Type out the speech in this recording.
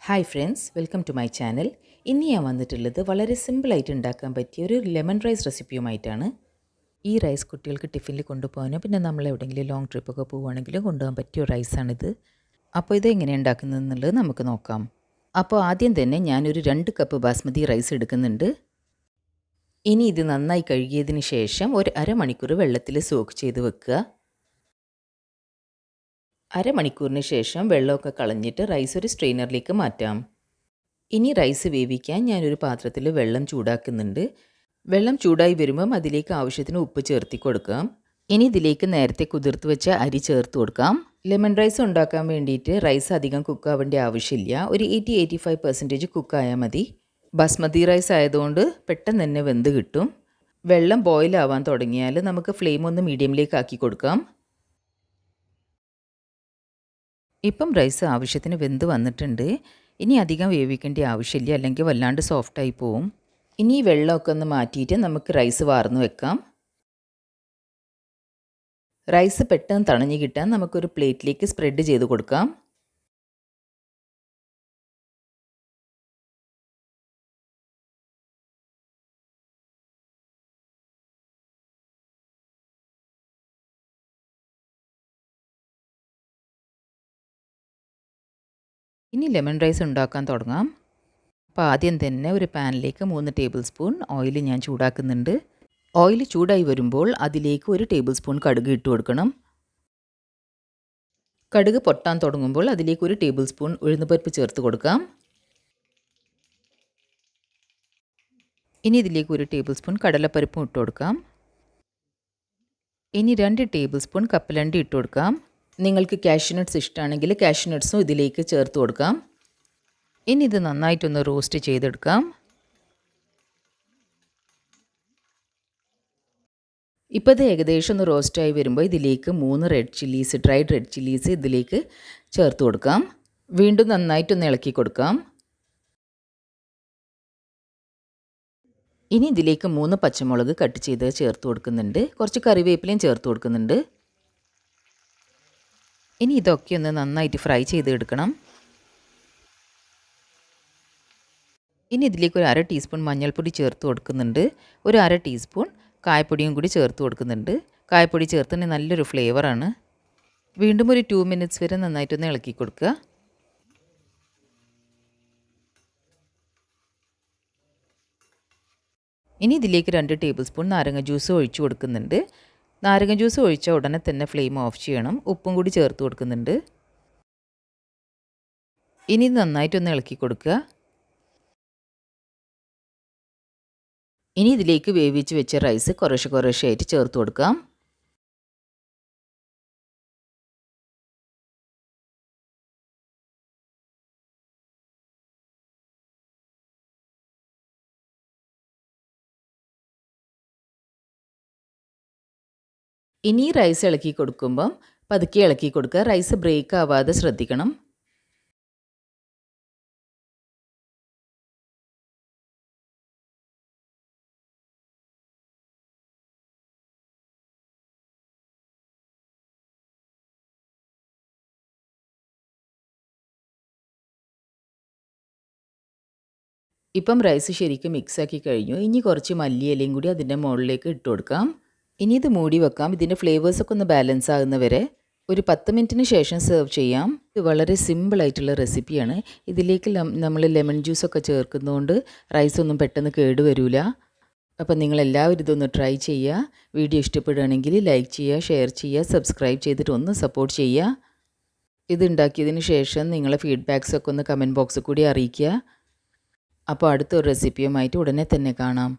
Hi friends, welcome to my channel. ഇന്ന് ഞാൻ വന്നിട്ടുള്ളത് വളരെ സിമ്പിളായിട്ട് ഉണ്ടാക്കാൻ പറ്റിയ ഒരു ലെമൺ റൈസ് റെസിപ്പിയുമായിട്ടാണ്. ഈ റൈസ് കുട്ടികൾക്ക് ടിഫിനിൽ കൊണ്ടുപോകാനോ പിന്നെ നമ്മൾ എവിടെയെങ്കിലും ലോങ് ട്രിപ്പൊക്കെ പോവുകയാണെങ്കിലും കൊണ്ടുപോകാൻ പറ്റിയ ഒരു റൈസാണിത്. അപ്പോൾ ഇത് എങ്ങനെ ഉണ്ടാക്കുന്നതെന്നുള്ളത് നമുക്ക് നോക്കാം. അപ്പോൾ ആദ്യം തന്നെ ഞാനൊരു 2 കപ്പ് ബാസ്മതി റൈസ് എടുക്കുന്നുണ്ട്. ഇനി ഇത് നന്നായി കഴുകിയതിന് ശേഷം ഒരു അരമണിക്കൂർ വെള്ളത്തിൽ സോക്ക് ചെയ്ത് വെക്കുക. അരമണിക്കൂറിന് ശേഷം വെള്ളമൊക്കെ കളഞ്ഞിട്ട് റൈസ് ഒരു സ്ട്രെയിനറിലേക്ക് മാറ്റാം. ഇനി റൈസ് വേവിക്കാൻ ഞാനൊരു പാത്രത്തിൽ വെള്ളം ചൂടാക്കുന്നുണ്ട്. വെള്ളം ചൂടായി വരുമ്പം അതിലേക്ക് ആവശ്യത്തിന് ഉപ്പ് ചേർത്തി കൊടുക്കാം. ഇനി ഇതിലേക്ക് നേരത്തെ കുതിർത്ത് വെച്ച അരി ചേർത്ത് കൊടുക്കാം. ലെമൺ റൈസ് ഉണ്ടാക്കാൻ വേണ്ടിയിട്ട് റൈസ് അധികം കുക്കാവേണ്ട ആവശ്യമില്ല. ഒരു 80-85% കുക്കായാൽ മതി. ബാസ്മതി റൈസ് ആയതുകൊണ്ട് പെട്ടെന്ന് തന്നെ വെന്ത് കിട്ടും. വെള്ളം ബോയിൽ ആവാൻ തുടങ്ങിയാൽ നമുക്ക് ഫ്ലെയിം ഒന്ന് മീഡിയമിലേക്ക് ആക്കി കൊടുക്കാം. ഇപ്പം റൈസ് ആവശ്യത്തിന് വെന്ത് വന്നിട്ടുണ്ട്. ഇനി അധികം വേവിക്കേണ്ട ആവശ്യമില്ല, അല്ലെങ്കിൽ വല്ലാണ്ട് സോഫ്റ്റായി പോവും. ഇനി ഈ വെള്ളമൊക്കെ ഒന്ന് മാറ്റിയിട്ട് നമുക്ക് റൈസ് വാർന്ന് വെക്കാം. റൈസ് പെട്ടെന്ന് തണഞ്ഞ് കിട്ടാൻ നമുക്കൊരു പ്ലേറ്റിലേക്ക് സ്പ്രെഡ് ചെയ്ത് കൊടുക്കാം. ഇനി ലെമൺ റൈസ് ഉണ്ടാക്കാൻ തുടങ്ങാം. അപ്പോൾ ആദ്യം തന്നെ ഒരു പാനിലേക്ക് 3 ടേബിൾ സ്പൂൺ ഓയിൽ ഞാൻ ചൂടാക്കുന്നുണ്ട്. ഓയിൽ ചൂടായി വരുമ്പോൾ അതിലേക്ക് 1 ടേബിൾ സ്പൂൺ കടുക് ഇട്ട് കൊടുക്കണം. കടുക് പൊട്ടാൻ തുടങ്ങുമ്പോൾ അതിലേക്ക് 1 ടേബിൾ സ്പൂൺ ഉഴുന്നുപരിപ്പ് ചേർത്ത് കൊടുക്കാം. ഇനി ഇതിലേക്ക് 1 ടേബിൾ സ്പൂൺ കടലപ്പരിപ്പും ഇട്ട് കൊടുക്കാം. ഇനി 2 ടേബിൾ സ്പൂൺ കപ്പലണ്ടി ഇട്ട് കൊടുക്കാം. നിങ്ങൾക്ക് കാഷ്യൂ നട്ട്സ് ഇഷ്ടമാണെങ്കിൽ കാഷ്യൂ നട്ട്സും ഇതിലേക്ക് ചേർത്ത് കൊടുക്കാം. ഇനി ഇത് നന്നായിട്ടൊന്ന് റോസ്റ്റ് ചെയ്തെടുക്കാം. ഇപ്പോൾ ഇത് ഏകദേശം ഒന്ന് റോസ്റ്റായി വരുമ്പോൾ ഇതിലേക്ക് 3 ഡ്രൈഡ് റെഡ് ചില്ലീസ് ഇതിലേക്ക് ചേർത്ത് കൊടുക്കാം. വീണ്ടും നന്നായിട്ടൊന്ന് ഇളക്കി കൊടുക്കാം. ഇനി ഇതിലേക്ക് 3 പച്ചമുളക് കട്ട് ചെയ്ത് ചേർത്ത് കൊടുക്കുന്നുണ്ട്. കുറച്ച് കറിവേപ്പിലയും ചേർത്ത് കൊടുക്കുന്നുണ്ട്. ഇനി ഇതൊക്കെ ഒന്ന് നന്നായിട്ട് ഫ്രൈ ചെയ്തെടുക്കണം. ഇനി ഇതിലേക്ക് ഒരു 1/2 ടീസ്പൂൺ മഞ്ഞൾപ്പൊടി ചേർത്ത് കൊടുക്കുന്നുണ്ട്. ഒരു 1/2 ടീസ്പൂൺ കായപ്പൊടിയും കൂടി ചേർത്ത് കൊടുക്കുന്നുണ്ട്. കായപ്പൊടി ചേർത്തിട്ട് നല്ലൊരു ഫ്ലേവറാണ്. വീണ്ടും ഒരു 2 മിനിറ്റ്സ് വരെ നന്നായിട്ടൊന്ന് ഇളക്കി കൊടുക്കുക. ഇനി ഇതിലേക്ക് 2 ടേബിൾ സ്പൂൺ നാരങ്ങ ജ്യൂസ് ഒഴിച്ചു കൊടുക്കുന്നുണ്ട്. നാരങ്ങ ജ്യൂസ് ഒഴിച്ച ഉടനെ തന്നെ ഫ്ലെയിം ഓഫ് ചെയ്യണം. ഉപ്പും കൂടി ചേർത്ത് കൊടുക്കുന്നുണ്ട്. ഇനി നന്നായിട്ടൊന്ന് ഇളക്കി കൊടുക്കുക. ഇനി ഇതിലേക്ക് വേവിച്ച് വെച്ച റൈസ് കുറേശ്ശെയായിട്ട് ചേർത്ത് കൊടുക്കാം. ഇനി റൈസ് ഇളക്കി കൊടുക്കുമ്പം പതുക്കെ ഇളക്കി കൊടുക്കുക. റൈസ് ബ്രേക്ക് ആവാതെ ശ്രദ്ധിക്കണം. ഇപ്പം റൈസ് ശരിക്കും മിക്സാക്കി കഴിഞ്ഞു. ഇനി കുറച്ച് മല്ലിയിലയും കൂടി അതിൻ്റെ മുകളിലേക്ക് ഇട്ട് കൊടുക്കാം. ഇനി ഇത് മൂടി വെക്കാം. ഇതിൻ്റെ ഫ്ലേവേഴ്സൊക്കെ ഒന്ന് ബാലൻസ് ആകുന്നവരെ ഒരു 10 മിനിറ്റിന് ശേഷം സെർവ് ചെയ്യാം. ഇത് വളരെ സിമ്പിളായിട്ടുള്ള റെസിപ്പിയാണ്. ഇതിലേക്ക് നമ്മൾ ലെമൺ ജ്യൂസൊക്കെ ചേർക്കുന്നതുകൊണ്ട് റൈസൊന്നും പെട്ടെന്ന് കേടുവരില്ല. അപ്പം നിങ്ങളെല്ലാവരും ഇതൊന്ന് ട്രൈ ചെയ്യുക. വീഡിയോ ഇഷ്ടപ്പെടുകയാണെങ്കിൽ ലൈക്ക് ചെയ്യുക, ഷെയർ ചെയ്യുക, സബ്സ്ക്രൈബ് ചെയ്തിട്ട് ഒന്ന് സപ്പോർട്ട് ചെയ്യുക. ഇത് ഉണ്ടാക്കിയതിന് ശേഷം നിങ്ങളെ ഫീഡ്ബാക്സൊക്കെ ഒന്ന് കമൻറ്റ് ബോക്സിൽ കൂടി അറിയിക്കുക. അപ്പോൾ അടുത്തൊരു റെസിപ്പിയുമായിട്ട് ഉടനെ തന്നെ കാണാം.